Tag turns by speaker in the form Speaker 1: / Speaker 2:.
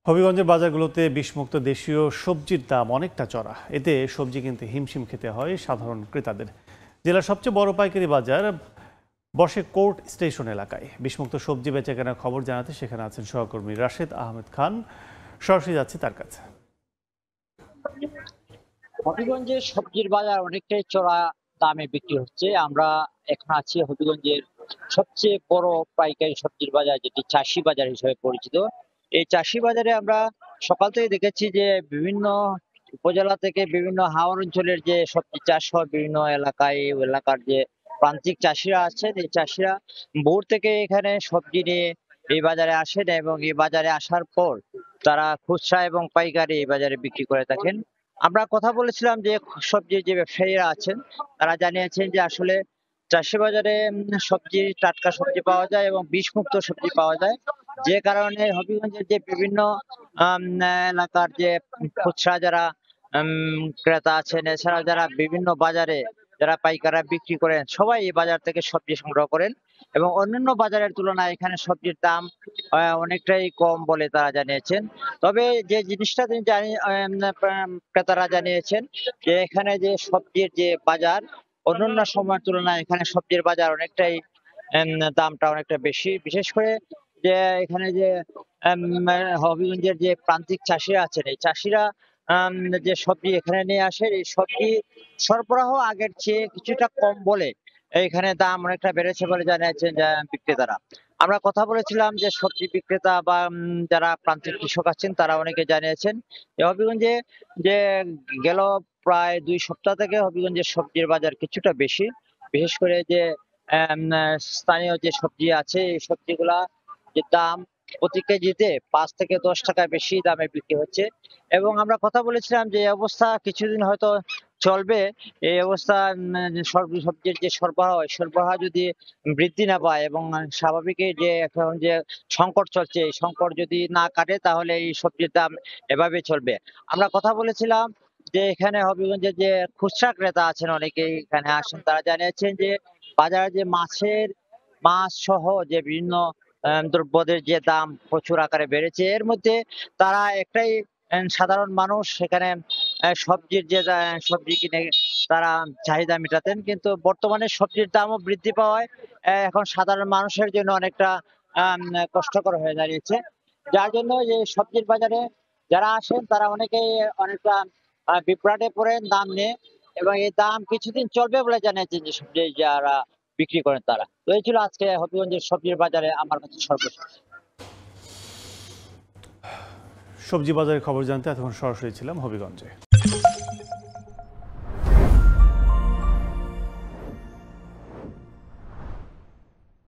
Speaker 1: হবিগঞ্জের বাজারগুলোতে বিষমুক্ত দেশীয় সবজির দাম অনেকটা চড়া। এতে সবজি কিনতে হিমশিম খেতে হয় সাধারণ ক্রেতাদের। জেলার সবচেয়ে বড় পাইকারি বাজার বসে কোর্ট স্টেশন এলাকায়। বিষমুক্ত সবজি বেচাকেনার খবর জানাতে সেখানে আছেন সহকর্মী রাশেদ আহমেদ খান। সরাসরি যাচ্ছে তার কাছে।
Speaker 2: হবিগঞ্জের সবজির বাজার অনেকটাই চড়া দামে বিক্রি হচ্ছে। আমরা এখন আছি হবিগঞ্জের সবচেয়ে বড় পাইকারি সবজির বাজার, যেটি চাষি বাজার হিসেবে পরিচিত। এই চাষি বাজারে আমরা সকাল থেকে দেখেছি যে বিভিন্ন উপজেলা থেকে বিভিন্ন হাওর অঞ্চলের যে সবজি চাষ হয় বিভিন্ন এলাকায়, এই এলাকার যে প্রান্তিক চাষিরা আছেন, এই চাষিরা ভোর থেকে এখানে সবজি নিয়ে এই বাজারে আসেন এবং এই বাজারে আসার পর তারা খুচরা এবং পাইকারি এই বাজারে বিক্রি করে থাকেন। আমরা কথা বলেছিলাম যে সবজির যে ব্যবসায়ীরা আছেন, তারা জানিয়েছেন যে আসলে চাষি বাজারে সবজি, টাটকা সবজি পাওয়া যায় এবং বিষমুক্ত সবজি পাওয়া যায়, যে কারণে হবিগঞ্জের যে বিভিন্ন এলাকার যে খুচরা যারা ক্রেতা আছেন, এছাড়া যারা বিভিন্ন বাজারে যারা পাইকাররা বিক্রি করেন, সবাই এই বাজার থেকে সবজি সংগ্রহ করেন এবং অন্যান্য বাজারের তুলনায় এখানে সবজির দাম অনেকটাই কম বলে তারা জানিয়েছেন। তবে যে জিনিসটা তিনি ক্রেতারা জানিয়েছেন যে এখানে যে সবজির যে বাজার, অন্যান্য সময়ের তুলনায় এখানে সবজির বাজার অনেকটাই দামটা অনেকটা বেশি। বিশেষ করে যে এখানে যে হবিগঞ্জের যে প্রান্তিক চাষিরা আছেন, এই চাষিরা আম, যে সবজি এখানে নিয়ে আসেন, এই সবজি সরবরাহ আগের চেয়ে কিছুটা কম বলে এখানে দাম অনেকটা বেড়েছে বলে জানিয়েছেন বিক্রেতারা। আমরা কথা বলেছিলাম যে সবজি বিক্রেতা বা যারা প্রান্তিক কৃষক আছেন, তারা অনেকে জানিয়েছেন যে হবিগঞ্জে যে গেল প্রায় 2 সপ্তাহ থেকে হবিগঞ্জের সবজির বাজার কিছুটা বেশি। বিশেষ করে যে স্থানীয় যে সবজি আছে, এই সবজিগুলা যে দাম প্রতি কেজিতে 5 থেকে 10 টাকা বেশি দামে বিক্রি হচ্ছে। এবং আমরা কথা বলেছিলাম যে এই অবস্থা কিছুদিন হয়তো চলবে। এই অবস্থা সবজির যে সরবরাহ, এই সরবরাহ যদি বৃদ্ধি না পায় এবং স্বাভাবিক যে এখন যে সংকট চলছে, এই সংকট যদি না কাটে, তাহলে এই সবজির দাম এভাবে চলবে। আমরা কথা বলেছিলাম যে এখানে হবিগঞ্জের যে খুচরা ক্রেতা আছেন, অনেকেই এখানে আসেন, তারা জানিয়েছেন যে বাজারে যে মাছ সহ যে বিভিন্ন দ্রব্যদের যে দাম প্রচুর আকারে বেড়েছে। এর মধ্যে তারা একটাই সাধারণ মানুষ সেখানে সবজির যে সবজি কিনে তারা চাহিদা মেটাতেন, কিন্তু বর্তমানে সবজির দামও বৃদ্ধি পাওয়ায় এখন সাধারণ মানুষের জন্য অনেকটা আম, কষ্টকর হয়ে দাঁড়িয়েছে। যার জন্য এই সবজির বাজারে যারা আসেন, তারা অনেকেই অনেকটা বিভ্রাটে পড়েন দাম নিয়ে, এবং এই দাম কিছুদিন চলবে বলে জানিয়েছেন যে সবজি যারা বিক্রি করেন তারা। তো এই ছিল আজকে হবিগঞ্জের সবজির বাজারে আমার কাছে সর্বশেষ।
Speaker 1: সবজি বাজারের খবর জানতে এতক্ষণ সরাসরি ছিলাম হবিগঞ্জে।